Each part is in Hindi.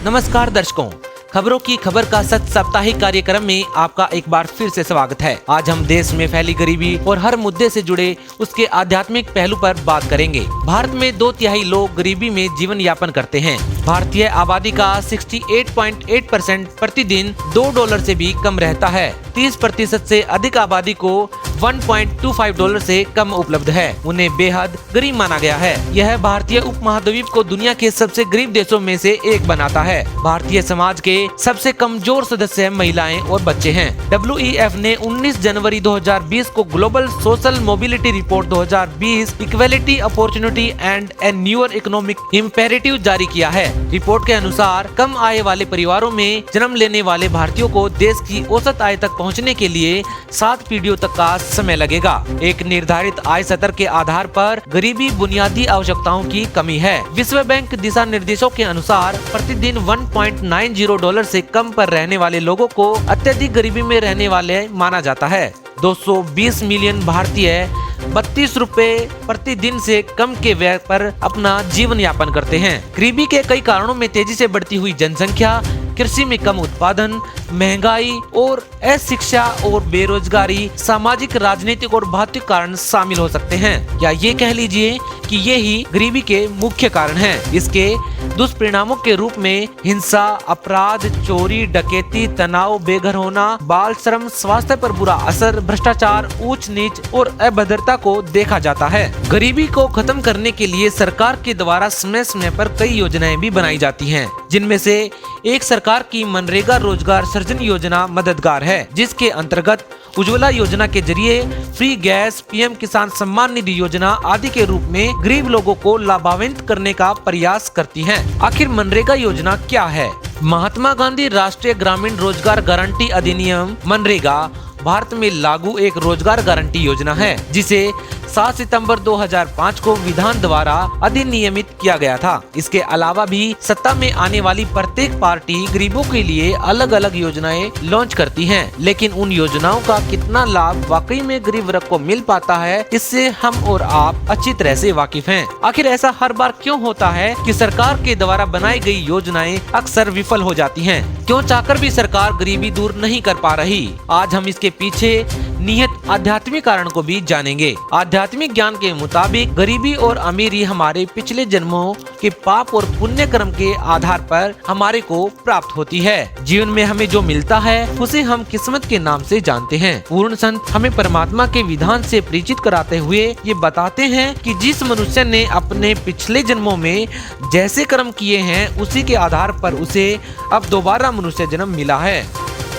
नमस्कार दर्शकों, खबरों की खबर का सच साप्ताहिक कार्यक्रम में आपका एक बार फिर से स्वागत है। आज हम देश में फैली गरीबी और हर मुद्दे से जुड़े उसके आध्यात्मिक पहलू पर बात करेंगे। भारत में 2/3 लोग गरीबी में जीवन यापन करते हैं। भारतीय आबादी का 68.8% प्रतिदिन $2 से भी कम रहता है। 30% से अधिक आबादी को $1.25 से कम उपलब्ध है। उन्हें बेहद गरीब माना गया है। यह भारतीय उपमहाद्वीप को दुनिया के सबसे गरीब देशों में से एक बनाता है। भारतीय समाज के सबसे कमजोर सदस्य महिलाएं और बच्चे हैं। WEF ने 19 जनवरी 2020 को global social mobility report 2020 equality opportunity and A newer economic imperative जारी किया है। रिपोर्ट के अनुसार कम आय वाले परिवारों में जन्म लेने वाले भारतीयों को देश की औसत आय तक पहुंचने के लिए 7 पीढ़ियों तक का समय लगेगा। एक निर्धारित आय स्तर के आधार पर गरीबी बुनियादी आवश्यकताओं की कमी है। विश्व बैंक दिशा निर्देशों के अनुसार प्रतिदिन $1.90 से कम पर रहने वाले लोगों को अत्यधिक गरीबी में रहने वाले माना जाता है। 220 मिलियन भारतीय 32 रुपए प्रतिदिन से कम के व्यय पर अपना जीवन यापन करते हैं। गरीबी के कई कारणों में तेजी से बढ़ती हुई जनसंख्या, कृषि में कम उत्पादन, महंगाई और अशिक्षा और बेरोजगारी, सामाजिक, राजनीतिक और भौतिक कारण शामिल हो सकते हैं। या ये कह लीजिए कि ये ही गरीबी के मुख्य कारण हैं। इसके दुष्परिणामों के रूप में हिंसा, अपराध, चोरी, डकैती, तनाव, बेघर होना, बाल श्रम, स्वास्थ्य पर बुरा असर, भ्रष्टाचार, ऊंच नीच और अभद्रता को देखा जाता है। गरीबी को खत्म करने के लिए सरकार के द्वारा समय समय पर कई योजनाएं भी बनाई जाती हैं, जिनमें से एक सरकार की मनरेगा रोजगार सृजन योजना मददगार है, जिसके अंतर्गत उज्ज्वला योजना के जरिए फ्री गैस, PM किसान सम्मान निधि योजना आदि के रूप में गरीब लोगों को लाभान्वित करने का प्रयास करती है। आखिर मनरेगा योजना क्या है? महात्मा गांधी राष्ट्रीय ग्रामीण रोजगार गारंटी अधिनियम मनरेगा भारत में लागू एक रोजगार गारंटी योजना है, जिसे 7 सितंबर 2005 को विधान द्वारा अधिनियमित किया गया था। इसके अलावा भी सत्ता में आने वाली प्रत्येक पार्टी गरीबों के लिए अलग अलग योजनाएं लॉन्च करती हैं, लेकिन उन योजनाओं का कितना लाभ वाकई में गरीब वर्ग को मिल पाता है, इससे हम और आप अच्छी तरह से वाकिफ हैं। आखिर ऐसा हर बार क्यों होता है कि सरकार के द्वारा बनाई गई योजनाएं अक्सर विफल हो जाती हैं? क्यों चाहकर भी सरकार गरीबी दूर नहीं कर पा रही? आज हम इसके पीछे निहित आध्यात्मिक कारण को भी जानेंगे। आध्यात्मिक ज्ञान के मुताबिक गरीबी और अमीरी हमारे पिछले जन्मों के पाप और पुण्य कर्म के आधार पर हमारे को प्राप्त होती है। जीवन में हमें जो मिलता है उसे हम किस्मत के नाम से जानते हैं। पूर्ण संत हमें परमात्मा के विधान से परिचित कराते हुए ये बताते हैं कि जिस मनुष्य ने अपने पिछले जन्मों में जैसे कर्म किए हैं, उसी के आधार पर उसे अब दोबारा मनुष्य जन्म मिला है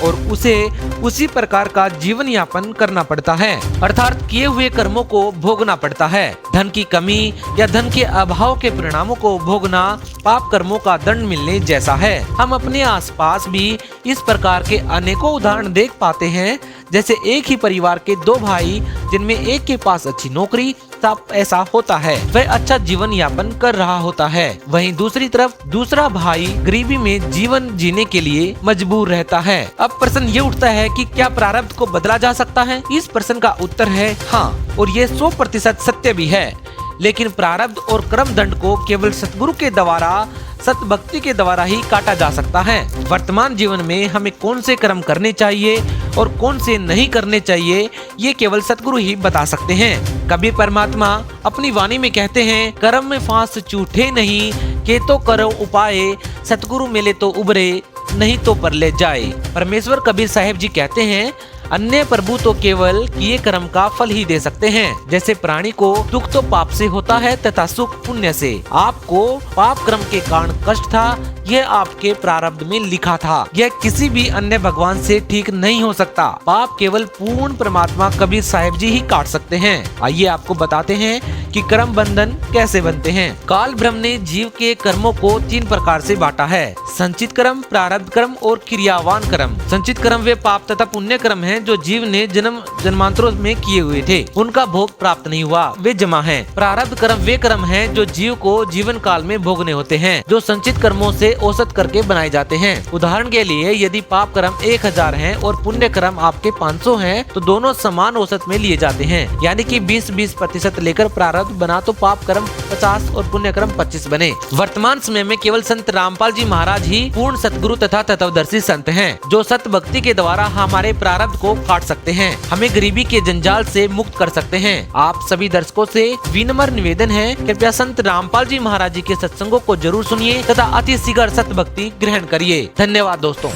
और उसे उसी प्रकार का जीवन यापन करना पड़ता है, अर्थात किए हुए कर्मों को भोगना पड़ता है। धन की कमी या धन के अभाव के परिणामों को भोगना पाप कर्मों का दंड मिलने जैसा है। हम अपने आसपास भी इस प्रकार के अनेकों उदाहरण देख पाते हैं, जैसे एक ही परिवार के 2 भाई जिनमें एक के पास अच्छी नौकरी, तब ऐसा होता है वह अच्छा जीवन यापन कर रहा होता है, वहीं दूसरी तरफ दूसरा भाई गरीबी में जीवन जीने के लिए मजबूर रहता है। अब प्रश्न ये उठता है कि क्या प्रारब्ध को बदला जा सकता है? इस प्रश्न का उत्तर है हाँ, और ये 100% सत्य भी है। लेकिन प्रारब्ध और कर्म दंड को केवल सतगुरु के द्वारा, सत भक्ति के द्वारा ही काटा जा सकता है। वर्तमान जीवन में हमें कौन से कर्म करने चाहिए और कौन से नहीं करने चाहिए, ये केवल सतगुरु ही बता सकते हैं। कभी परमात्मा अपनी वाणी में कहते हैं, कर्म में फांस छूटे नहीं, के तो करो उपाय, सतगुरु मिले तो उबरे, नहीं तो परले जाए। परमेश्वर कबीर साहिब जी कहते हैं, अन्य प्रभु तो केवल किए कर्म का फल ही दे सकते हैं। जैसे प्राणी को दुख तो पाप से होता है तथा सुख पुण्य से। आपको पाप कर्म के कारण कष्ट था, यह आपके प्रारब्ध में लिखा था। यह किसी भी अन्य भगवान से ठीक नहीं हो सकता। पाप केवल पूर्ण परमात्मा कबीर साहिब जी ही काट सकते हैं। आइए आपको बताते हैं कि कर्म बंधन कैसे बनते हैं। काल ब्रह्म ने जीव के कर्मों को 3 प्रकार से बांटा है: संचित कर्म, प्रारब्ध कर्म और क्रियावान कर्म। संचित कर्म वे पाप तथा पुण्य कर्म हैं जो जीव ने जन्म जन्मांतरों में किए हुए थे, उनका भोग प्राप्त नहीं हुआ, वे जमा हैं। प्रारब्ध कर्म वे कर्म हैं जो जीव को जीवन काल में भोगने होते हैं, जो संचित कर्मों से औसत करके बनाए जाते हैं। उदाहरण के लिए यदि पाप कर्म 1000 हैं और पुण्य कर्म आपके 500 हैं, तो दोनों समान औसत में लिए जाते हैं, यानी कि 20-20% लेकर प्रारब्ध प्रारब्ध बना तो पाप कर्म 50 और पुण्य कर्म 25 बने। वर्तमान समय में केवल संत रामपाल जी महाराज ही पूर्ण सतगुरु तथा तत्वदर्शी संत हैं, जो सत भक्ति के द्वारा हमारे प्रारब्ध को काट सकते हैं, हमें गरीबी के जंजाल से मुक्त कर सकते हैं। आप सभी दर्शकों से विनम्र निवेदन है, कृपया संत रामपाल जी महाराज जी के सत्संगों को जरूर सुनिए तथा अति शीघ्र सत भक्ति ग्रहण करिए। धन्यवाद दोस्तों।